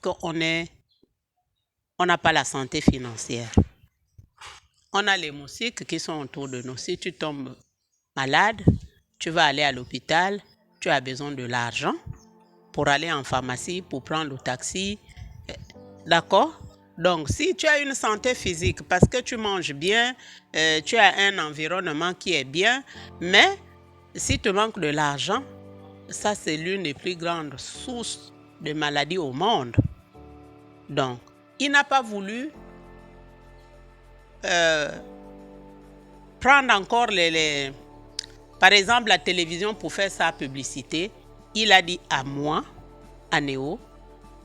parce qu'on n'a pas la santé financière. On a les moustiques qui sont autour de nous. Si tu tombes malade, tu vas aller à l'hôpital, tu as besoin de l'argent pour aller en pharmacie, pour prendre le taxi. D'accord? Donc, si tu as une santé physique, parce que tu manges bien, tu as un environnement qui est bien, mais si tu manques de l'argent, ça c'est l'une des plus grandes sources de maladies au monde. Donc, il n'a pas voulu prendre encore par exemple la télévision pour faire sa publicité. Il a dit à moi, à Néo,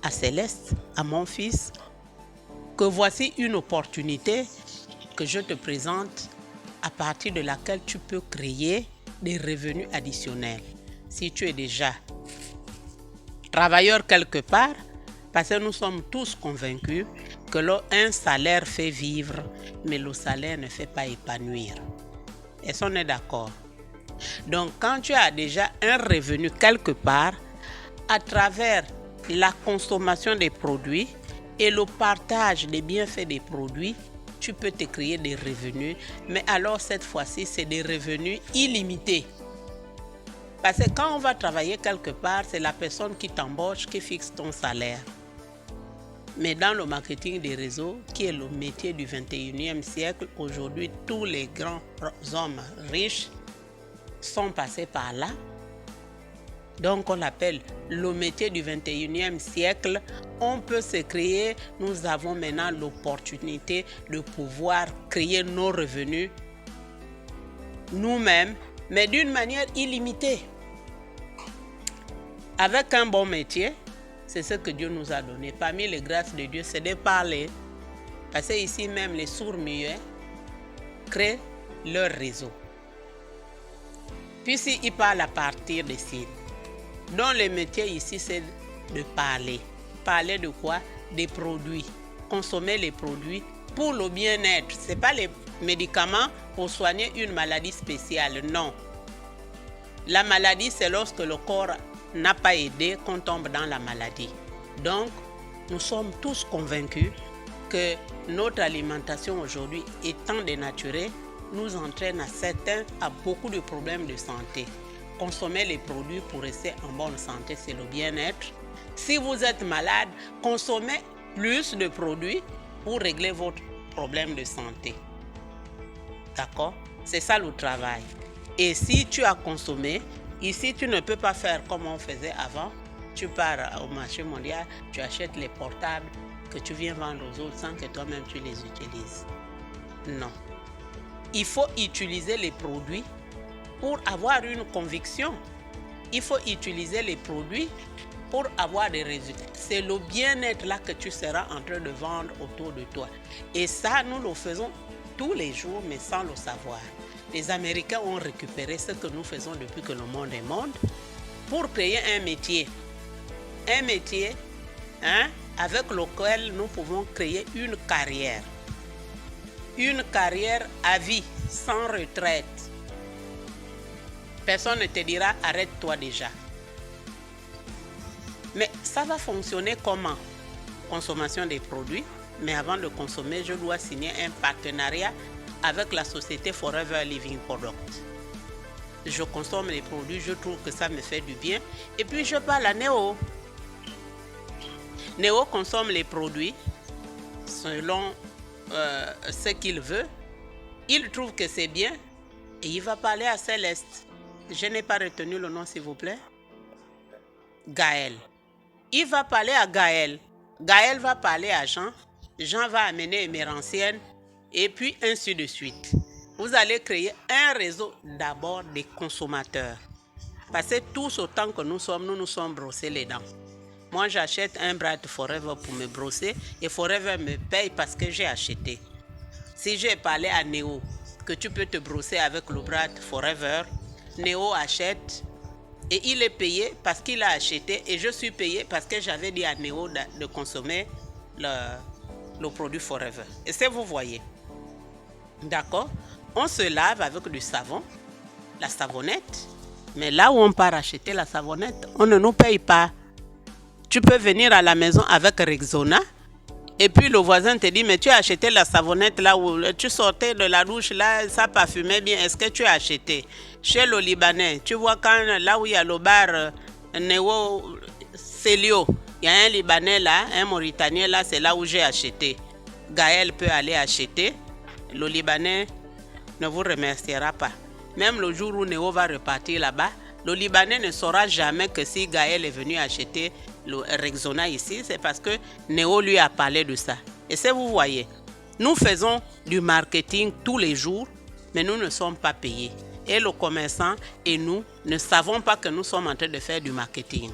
à Céleste, à mon fils, que voici une opportunité que je te présente à partir de laquelle tu peux créer des revenus additionnels. Si tu es déjà travailleur quelque part, parce que nous sommes tous convaincus que un salaire fait vivre, mais le salaire ne fait pas épanouir. Est-ce qu'on est d'accord? Donc, quand tu as déjà un revenu quelque part, à travers la consommation des produits et le partage des bienfaits des produits, tu peux te créer des revenus. Mais alors, cette fois-ci, c'est des revenus illimités. Parce que quand on va travailler quelque part, c'est la personne qui t'embauche qui fixe ton salaire. Mais dans le marketing des réseaux, qui est le métier du 21e siècle, aujourd'hui, tous les grands hommes riches sont passés par là. Donc, on l'appelle le métier du 21e siècle. On peut se créer, nous avons maintenant l'opportunité de pouvoir créer nos revenus nous-mêmes, mais d'une manière illimitée. Avec un bon métier, c'est ce que Dieu nous a donné. Parmi les grâces de Dieu, c'est de parler. Parce que ici même, les sourds-muets créent leur réseau. Puis s'ils parlent à partir des signes. Donc le métier ici, c'est de parler. Parler de quoi? Des produits. Consommer les produits pour le bien-être. Ce n'est pas les médicaments pour soigner une maladie spéciale, non. La maladie, c'est lorsque le corps n'a pas aidé qu'on tombe dans la maladie. Donc, nous sommes tous convaincus que notre alimentation aujourd'hui étant dénaturée, nous entraîne à beaucoup de problèmes de santé. Consommer les produits pour rester en bonne santé, c'est le bien-être. Si vous êtes malade, consommez plus de produits pour régler votre problème de santé. D'accord? C'est ça le travail. Et si tu as consommé, ici tu ne peux pas faire comme on faisait avant. Tu pars au marché mondial, tu achètes les portables que tu viens vendre aux autres sans que toi-même tu les utilises. Non. Il faut utiliser les produits pour avoir une conviction. Il faut utiliser les produits pour avoir des résultats. C'est le bien-être là que tu seras en train de vendre autour de toi. Et ça, nous le faisons tous les jours, mais sans le savoir. Les Américains ont récupéré ce que nous faisons depuis que le monde est monde pour créer un métier. Un métier avec lequel nous pouvons créer une carrière. Une carrière à vie, sans retraite. Personne ne te dira arrête-toi déjà. Mais ça va fonctionner comment? Consommation des produits. Mais avant de consommer, je dois signer un partenariat avec la société Forever Living Product. Je consomme les produits, je trouve que ça me fait du bien. Et puis je parle à Néo. Néo consomme les produits selon ce qu'il veut. Il trouve que c'est bien et il va parler à Céleste. Je n'ai pas retenu le nom, s'il vous plaît. Gaël. Il va parler à Gaël. Gaël va parler à Jean. Jean va amener Émérancienne et puis ainsi de suite. Vous allez créer un réseau d'abord des consommateurs. Parce que tous autant que nous sommes brossés les dents. Moi, j'achète un Bright Forever pour me brosser et Forever me paye parce que j'ai acheté. Si j'ai parlé à Néo que tu peux te brosser avec le Bright Forever, Néo achète et il est payé parce qu'il a acheté et je suis payé parce que j'avais dit à Néo de consommer le produit Forever. Et c'est vous voyez. D'accord? On se lave avec du savon, la savonnette, mais là où on part acheter la savonnette, on ne nous paye pas. Tu peux venir à la maison avec Rexona. Et puis le voisin te dit, mais tu as acheté la savonnette là où tu sortais de la douche, là, ça parfumait bien. Est-ce que tu as acheté? Chez le Libanais, tu vois quand là où il y a le bar Neo Célio, il y a un Libanais là, un Mauritanien là, c'est là où j'ai acheté. Gaël peut aller acheter. Le Libanais ne vous remerciera pas. Même le jour où Neo va repartir là-bas, le Libanais ne saura jamais que si Gaël est venu acheter le Rexona ici, c'est parce que Neo lui a parlé de ça. Et c'est, vous voyez, nous faisons du marketing tous les jours, mais nous ne sommes pas payés. Et le commerçant et nous ne savons pas que nous sommes en train de faire du marketing.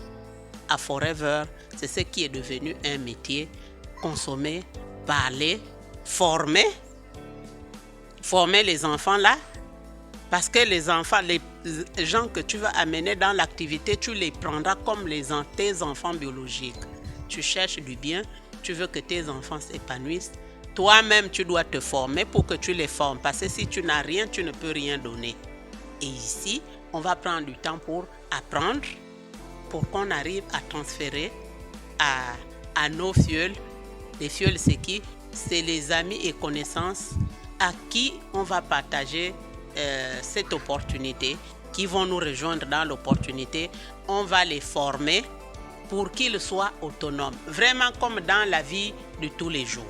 À Forever, c'est ce qui est devenu un métier. Consommer, parler, former les enfants là. Parce que les enfants, les gens que tu vas amener dans l'activité, tu les prendras comme tes enfants biologiques. Tu cherches du bien, tu veux que tes enfants s'épanouissent. Toi-même, tu dois te former pour que tu les formes. Parce que si tu n'as rien, tu ne peux rien donner. Et ici, on va prendre du temps pour apprendre, pour qu'on arrive à transférer à nos fioles. Les fioles, c'est qui? C'est les amis et connaissances à qui on va partager cette opportunité, qui vont nous rejoindre dans l'opportunité. On va les former pour qu'ils soient autonomes, vraiment comme dans la vie de tous les jours.